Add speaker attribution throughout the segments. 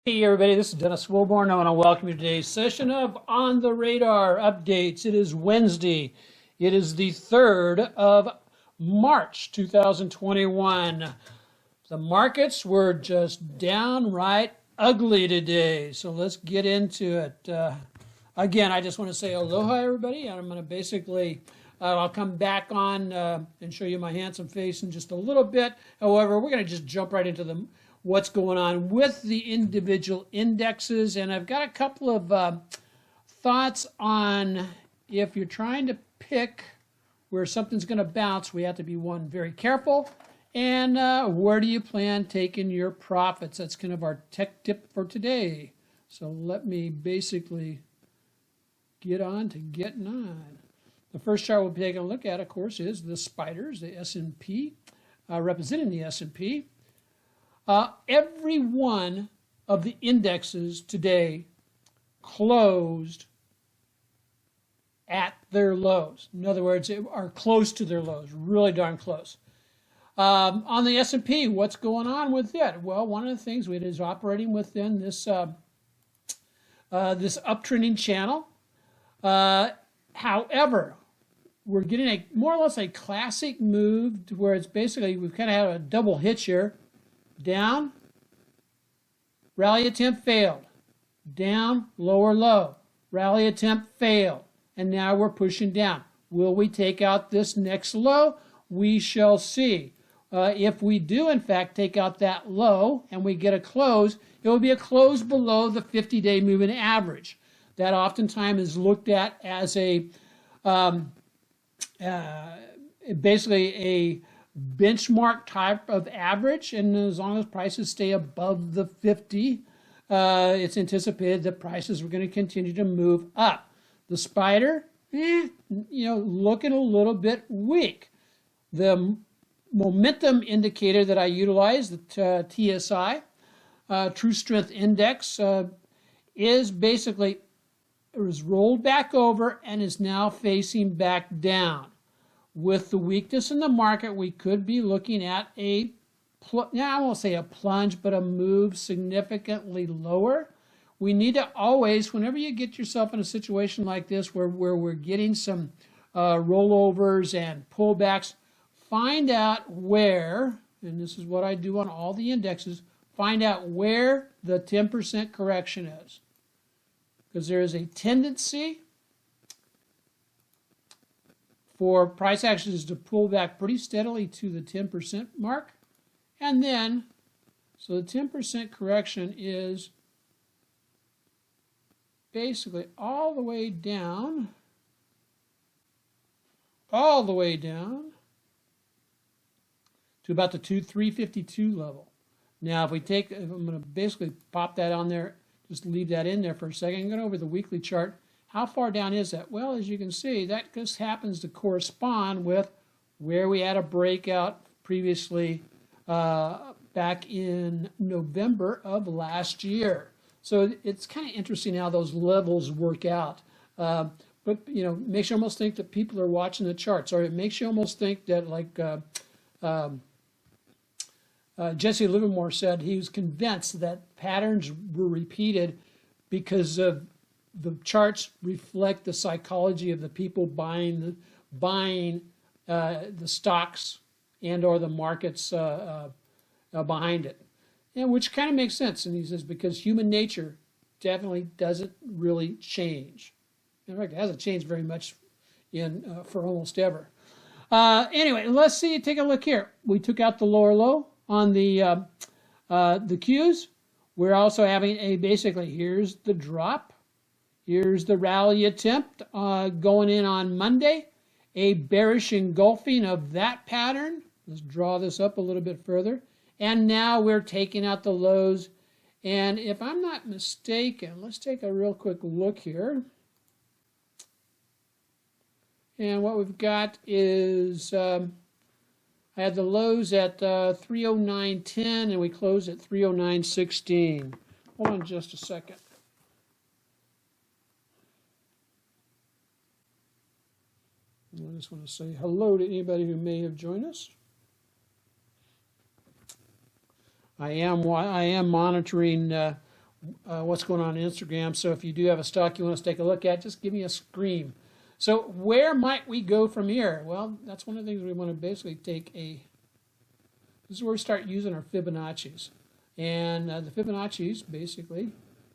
Speaker 1: Hey everybody, this is Dennis Wilborn. I want to welcome you to today's session of On the Radar Updates. It is Wednesday. It is the 3rd of March 2021. The markets were just downright ugly today, so let's get into it. Again, I just want to say aloha everybody, and I'm going to basically I'll come back on and show you my handsome face in just a little bit. However, we're going to just jump right into what's going on with the individual indexes, and I've got a couple of thoughts on if you're trying to pick where something's going to bounce, we have to be very careful, and where do you plan taking your profits? That's kind of our tech tip for today. So let me basically get on to getting on. The first chart we'll be taking a look at, of course, is the spiders, the S&P, representing the S&P. Every one of the indexes today closed at their lows. In other words, are close to their lows, really darn close. On the S&P, what's going on with it? Well, one of the things it is operating within this this uptrending channel. However, we're getting a more or less a classic move where it's basically we've kind of had a double hitch here. Down, rally attempt failed. Down, lower low. Rally attempt failed. And now we're pushing down. Will we take out this next low? We shall see. If we do, in fact, take out that low and we get a close, it will be a close below the 50-day moving average. That oftentimes is looked at as a basically a benchmark type of average, and as long as prices stay above the 50, it's anticipated that prices are going to continue to move up. The spider, looking a little bit weak. The momentum indicator that I utilize, the TSI, True Strength Index, is basically rolled back over and is now facing back down. With the weakness in the market, we could be looking at I won't say a plunge, but a move significantly lower. We need to always, whenever you get yourself in a situation like this where we're getting some rollovers and pullbacks, find out where, and this is what I do on all the indexes, find out where the 10% correction is. Because there is a tendency for price actions to pull back pretty steadily to the 10% mark. And then, so the 10% correction is basically all the way down to about the 352 level. Now, if we take, I'm going to basically pop that on there, just leave that in there for a second. I'm going over the weekly chart. How far down is that? Well, as you can see, that just happens to correspond with where we had a breakout previously back in November of last year. So it's kind of interesting how those levels work out. But, it makes you almost think that people are watching the charts, or it makes you almost think that, like Jesse Livermore said, he was convinced that patterns were repeated because of the charts reflect the psychology of the people buying the stocks and or the markets behind it, and which kind of makes sense. And he says because human nature definitely doesn't really change. In fact, it hasn't changed very much for almost ever. Anyway, let's see. Take a look here. We took out the lower low on the Qs. We're also having basically here's the drop. Here's the rally attempt going in on Monday, a bearish engulfing of that pattern. Let's draw this up a little bit further. And now we're taking out the lows. And if I'm not mistaken, let's take a real quick look here. And what we've got is I had the lows at 309.10 and we closed at 309.16. Hold on just a second. I just want to say hello to anybody who may have joined us. I am monitoring what's going on Instagram. So if you do have a stock you want us to take a look at, just give me a scream. So where might we go from here? Well, that's one of the things we want to basically take a, this is where we start using our Fibonacci's. And the Fibonacci's basically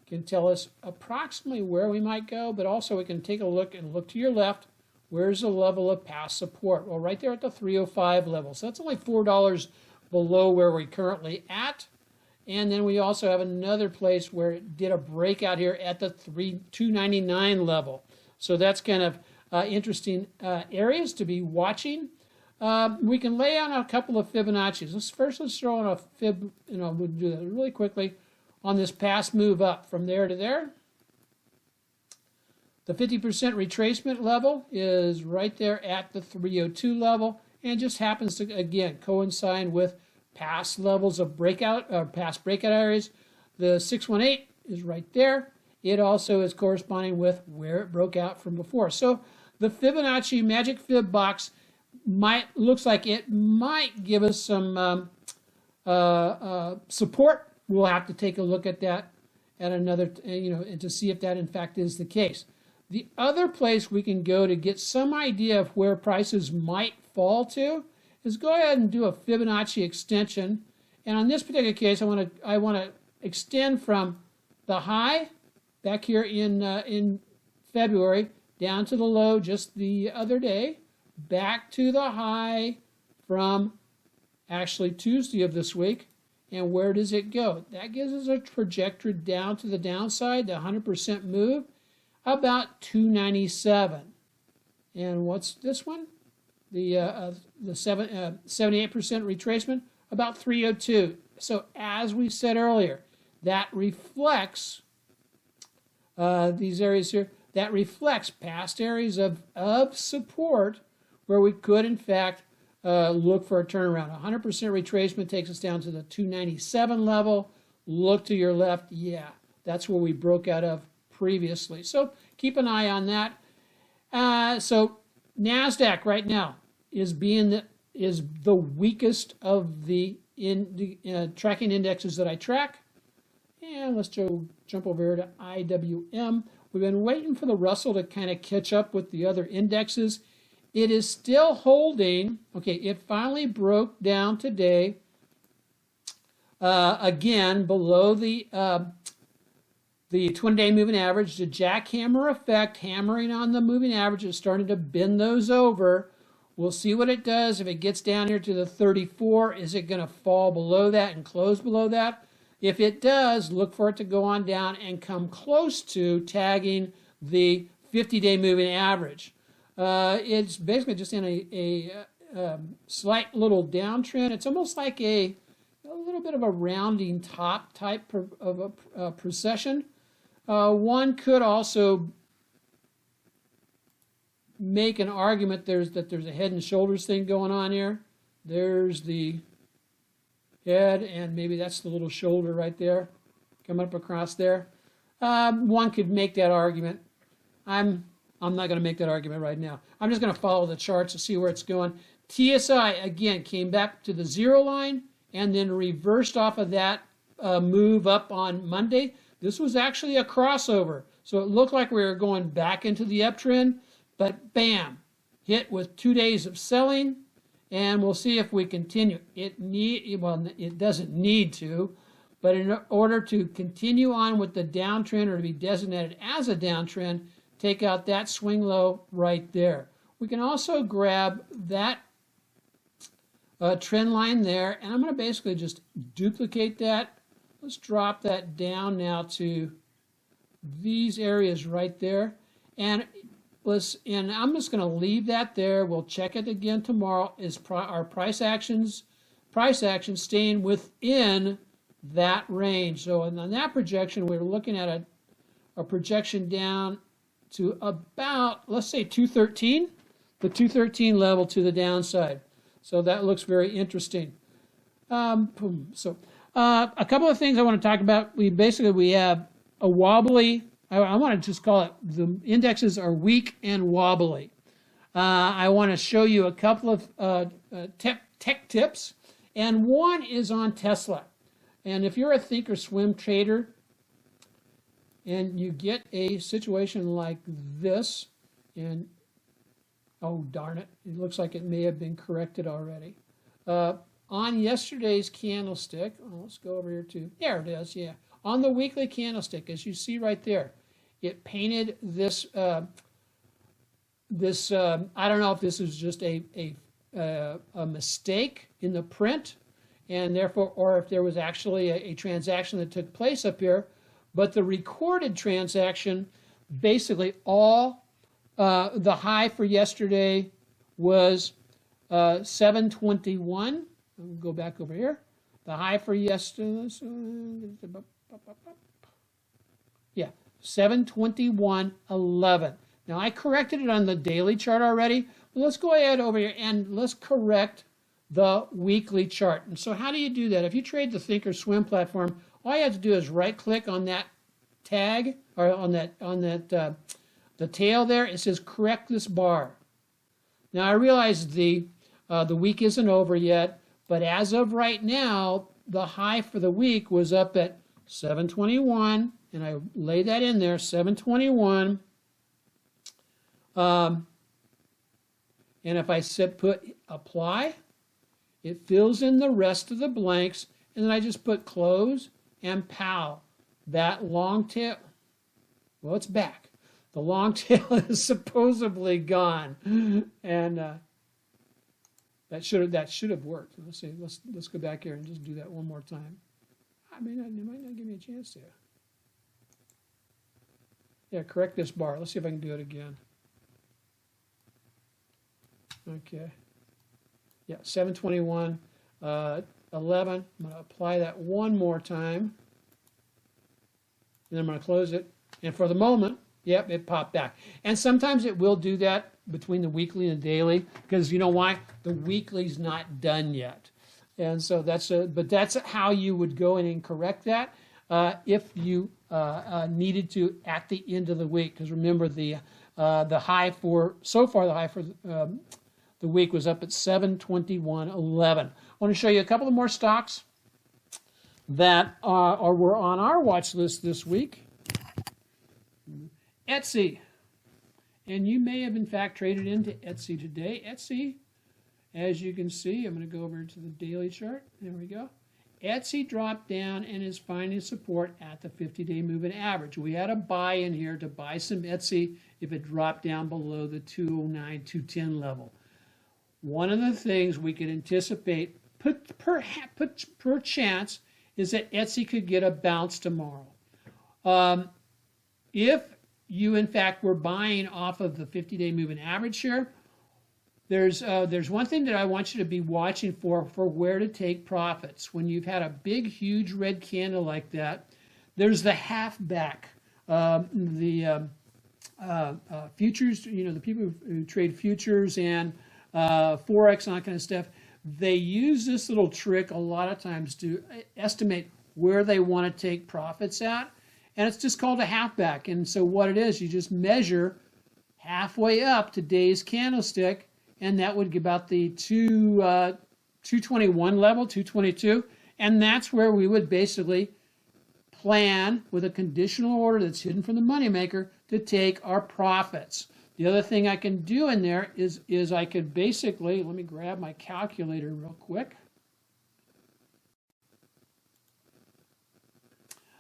Speaker 1: can tell us approximately where we might go, but also we can take a look and look to your left. Where's the level of past support? Well, right there at the 305 level. So that's only $4 below where we're currently at. And then we also have another place where it did a breakout here at the 299 level. So that's kind of interesting areas to be watching. We can lay on a couple of Fibonacci's. Let's throw on a Fib, we'll do that really quickly on this past move up from there to there. The 50% retracement level is right there at the 302 level and just happens to, again, coincide with past levels of breakout, past breakout areas. The 618 is right there. It also is corresponding with where it broke out from before. So the Fibonacci Magic Fib box looks like it might give us some support. We'll have to take a look at that at another, and to see if that in fact is the case. The other place we can go to get some idea of where prices might fall to is go ahead and do a Fibonacci extension. And on this particular case, I want to extend from the high back here in February down to the low just the other day, back to the high from actually Tuesday of this week. And where does it go? That gives us a trajectory down to the downside, the 100% move, about 297. And what's this one? The 78% retracement, about 302. So as we said earlier, that reflects these areas here. That reflects past areas of support where we could, in fact, look for a turnaround. 100% retracement takes us down to the 297 level. Look to your left. Yeah, that's where we broke out of previously. So keep an eye on that. So NASDAQ right now is the weakest of the tracking indexes that I track. And let's jump over here to IWM. We've been waiting for the Russell to kind of catch up with the other indexes. It is still holding. Okay, it finally broke down today, again, below the 20-day moving average. The jackhammer effect, hammering on the moving average, is starting to bend those over. We'll see what it does. If it gets down here to the 34, is it going to fall below that and close below that? If it does, look for it to go on down and come close to tagging the 50-day moving average. It's basically just in a slight little downtrend. It's almost like a little bit of a rounding top type of a procession. One could also make an argument that there's a head and shoulders thing going on here. There's the head, and maybe that's the little shoulder right there, coming up across there. One could make that argument. I'm not going to make that argument right now. I'm just going to follow the charts to see where it's going. TSI, again, came back to the zero line and then reversed off of that move up on Monday. This was actually a crossover. So it looked like we were going back into the uptrend, but bam, hit with 2 days of selling, and we'll see if we continue. It doesn't need to, but in order to continue on with the downtrend or to be designated as a downtrend, take out that swing low right there. We can also grab that trend line there, and I'm going to basically just duplicate that. Let's drop that down now to these areas right there, and I'm just going to leave that there. We'll check it again tomorrow. Is our price actions staying within that range? So on that projection, we're looking at a projection down to about, let's say, 213, the 213 level to the downside. So that looks very interesting. A couple of things I want to talk about. We have a wobbly, I want to just call it, the indexes are weak and wobbly. I want to show you a couple of tech tips, and one is on Tesla. And if you're a Thinkorswim trader, and you get a situation like this, and oh darn it, it looks like it may have been corrected already. On yesterday's candlestick, oh, let's go over here too. There it is, yeah. On the weekly candlestick, as you see right there, it painted this, I don't know if this is just a mistake in the print, and therefore, or if there was actually a transaction that took place up here, but the recorded transaction, basically all, the high for yesterday was 721. I'll go back over here. The high for yesterday, yeah, 721.11. Now I corrected it on the daily chart already, but let's go ahead over here and let's correct the weekly chart. And so how do you do that? If you trade the Thinkorswim platform, all you have to do is right click on that tag, or on the tail there. It says correct this bar. Now I realize the week isn't over yet, but as of right now, the high for the week was up at 721, and I laid that in there, 721. And if I put apply, it fills in the rest of the blanks, and then I just put close and pow. That long tail, well, it's back. The long tail is supposedly gone, and that should have worked. Let's see. Let's go back here and just do that one more time. It might not give me a chance to. Yeah, correct this bar. Let's see if I can do it again. Okay. Yeah, 721, 11. I'm going to apply that one more time. And I'm going to close it. And for the moment, yep, it popped back. And sometimes it will do that between the weekly and the daily, because you know why? The weekly's not done yet. And so that's how you would go in and correct that if you needed to at the end of the week. Because remember, the high for the week was up at 721.11. I want to show you a couple of more stocks that were on our watch list this week. Etsy. And you may have, in fact, traded into Etsy today. Etsy, as you can see, I'm going to go over to the daily chart. There we go. Etsy dropped down and is finding support at the 50-day moving average. We had a buy in here to buy some Etsy if it dropped down below the 209, 210 level. One of the things we could anticipate, per chance, is that Etsy could get a bounce tomorrow. If you, in fact, were buying off of the 50-day moving average here, there's one thing that I want you to be watching for where to take profits. When you've had a big, huge red candle like that, there's the halfback. Futures, the people who trade futures and Forex and that kind of stuff, they use this little trick a lot of times to estimate where they want to take profits at. And it's just called a halfback. And so what it is, you just measure halfway up today's candlestick, and that would give about the 221 level, 222. And that's where we would basically plan with a conditional order that's hidden from the moneymaker to take our profits. The other thing I can do in there is I could basically, let me grab my calculator real quick.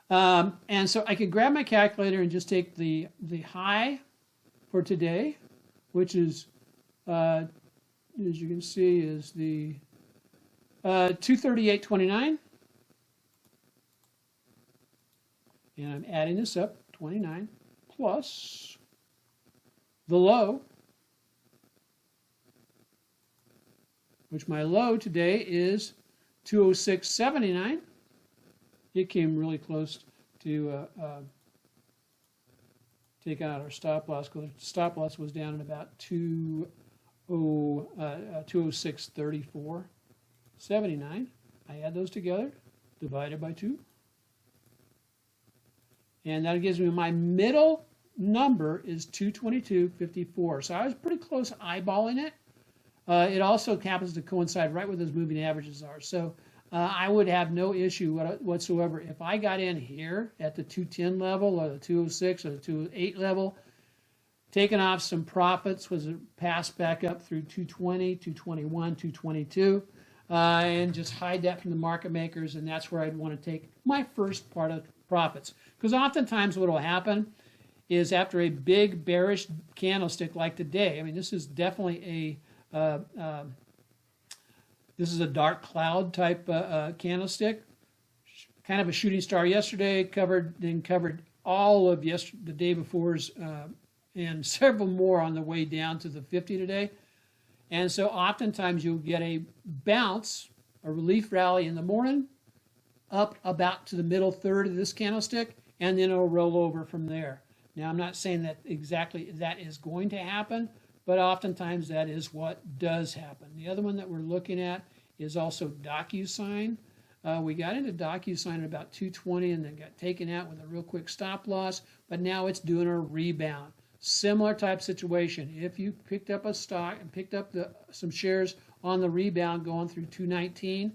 Speaker 1: And so I could grab my calculator and just take the high for today, which is, as you can see, is the 238.29. And I'm adding this up, 29 plus the low, which my low today is 206.79. It came really close to taking out our stop loss, because the stop loss was down at about 206.34.79. I add those together, divided by 2. And that gives me my middle number is 222.54. So I was pretty close eyeballing it. It also happens to coincide right where those moving averages are. So I would have no issue whatsoever if I got in here at the 210 level or the 206 or the 208 level, taking off some profits, was it passed back up through 220, 221, 222, and just hide that from the market makers, and that's where I'd want to take my first part of profits. Because oftentimes what will happen is after a big bearish candlestick like today, I mean, this is definitely this is a dark cloud type candlestick, kind of a shooting star yesterday, covered all of the day before's and several more on the way down to the 50 today. And so oftentimes you'll get a bounce, a relief rally in the morning, up about to the middle third of this candlestick, and then it'll roll over from there. Now, I'm not saying that exactly that is going to happen, but oftentimes that is what does happen. The other one that we're looking at is also Docusign. We got into Docusign at about 220 and then got taken out with a real quick stop loss, but now it's doing a rebound. Similar type situation. If you picked up a stock and picked up some shares on the rebound going through 219,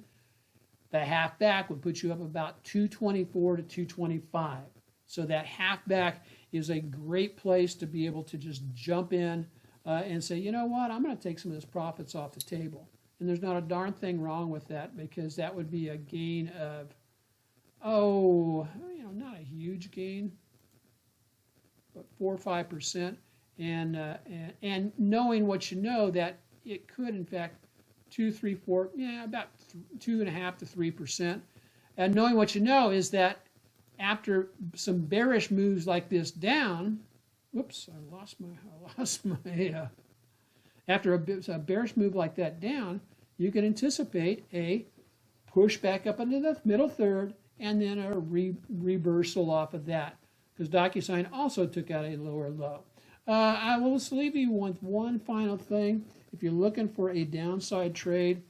Speaker 1: the half back would put you up about 224 to 225. So that half back is a great place to be able to just jump in and say, you know what, I'm going to take some of this profits off the table. And there's not a darn thing wrong with that, because that would be a gain of, not a huge gain, but 4 or 5%. And knowing what you know, that it could, in fact, 2, 3, 4, about 2.5 to 3%. And knowing what you know is that after some bearish moves like this down, whoops, I lost my after a bearish move like that down, you can anticipate a push back up into the middle third and then a reversal off of that, because Docusign also took out a lower low. I will just leave you with one final thing. If you're looking for a downside trade,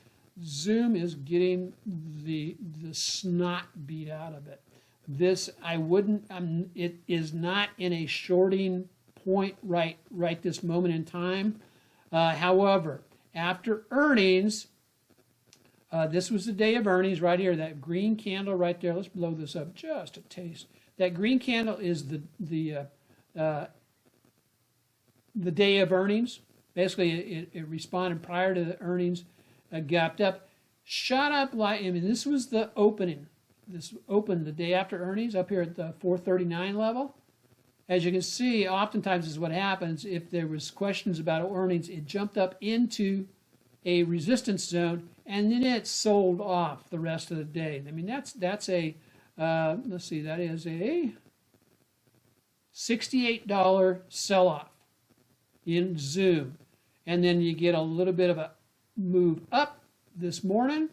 Speaker 1: Zoom is getting the snot beat out of it. This, it is not in a shorting point right this moment in time. However, after earnings, this was the day of earnings right here, that green candle right there. Let's blow this up just a taste. That green candle is the day of earnings. Basically, it responded prior to the earnings, gapped up, shot up like, I mean, this was the opening. This opened the day after earnings up here at the 439 level. As you can see, oftentimes is what happens. If there was questions about earnings, it jumped up into a resistance zone, and then it sold off the rest of the day. I mean, that's a, let's see, that is a $68 sell-off in Zoom. And then you get a little bit of a move up this morning.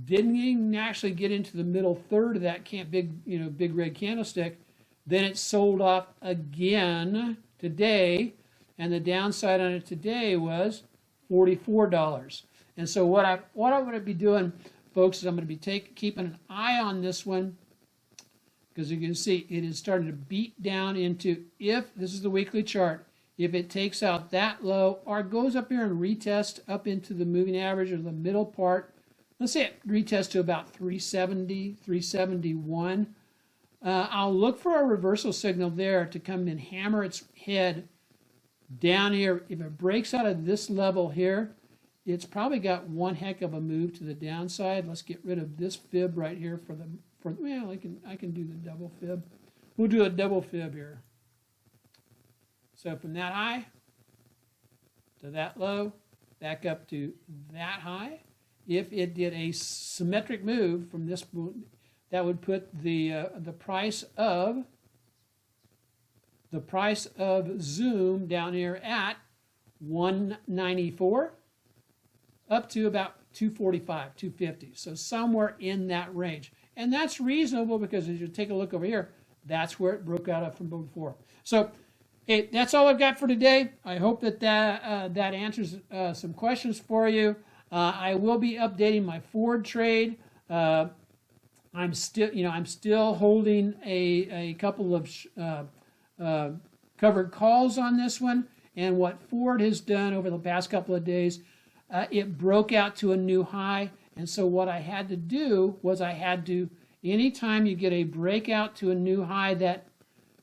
Speaker 1: Didn't even actually get into the middle third of that big red candlestick. Then it sold off again today, and the downside on it today was $44. And so what I'm going to be doing, folks, is I'm going to be keeping an eye on this one, because you can see it is starting to beat down into, if this is the weekly chart, if it takes out that low or goes up here and retests up into the moving average or the middle part, let's say it retests to about 370, 371. I'll look for a reversal signal there to come and hammer its head down here. If it breaks out of this level here, it's probably got one heck of a move to the downside. Let's get rid of this fib right here well, I can do the double fib. We'll do a double fib here. So from that high to that low, back up to that high. If it did a symmetric move from this, that would put the price of Zoom down here at 194 up to about 245, 250. So somewhere in that range. And that's reasonable, because as you take a look over here, that's where it broke out of from before. So hey, that's all I've got for today. I hope that answers some questions for you. I will be updating my forward trade. I'm still holding a couple of covered calls on this one. And what Ford has done over the past couple of days, it broke out to a new high, And so what I had to do was anytime you get a breakout to a new high that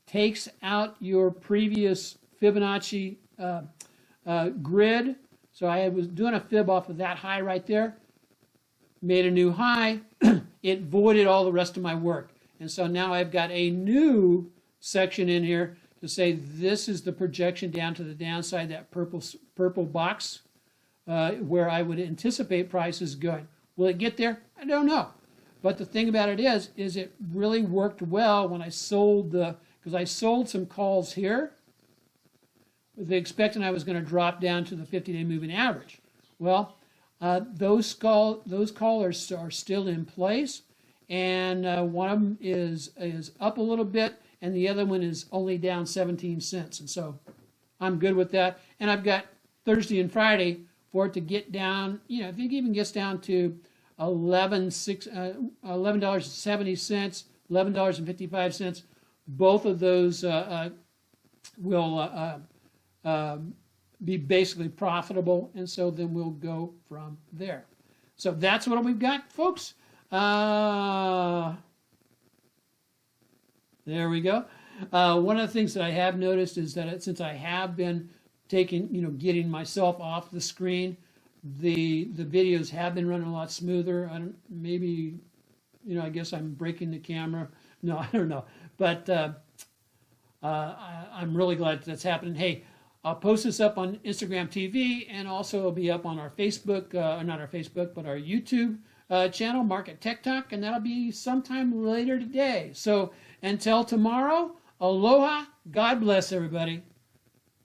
Speaker 1: takes out your previous Fibonacci grid, so I was doing a fib off of that high right there, made a new high, it voided all the rest of my work. And so now I've got a new section in here to say this is the projection down to the downside, that purple box, where I would anticipate prices going. Will it get there? I don't know. But the thing about it is it really worked well when I sold because I sold some calls here with the expecting I was going to drop down to the 50-day moving average. Well, those callers are still in place, and one of them is up a little bit, and the other one is only down 17 cents. And so I'm good with that. And I've got Thursday and Friday for it to get down, if it even gets down to $11.70, $11.55, both of those will be basically profitable, and so then we'll go from there. So that's what we've got, folks. There we go. One of the things that I have noticed is that since I have been getting myself off the screen, the videos have been running a lot smoother. I guess I'm breaking the camera. No, I don't know. But I'm really glad that's happening. Hey, I'll post this up on Instagram TV, and also it'll be up on our Facebook, not our Facebook, but our YouTube channel, Market Tech Talk, and that'll be sometime later today. So until tomorrow, aloha, God bless everybody.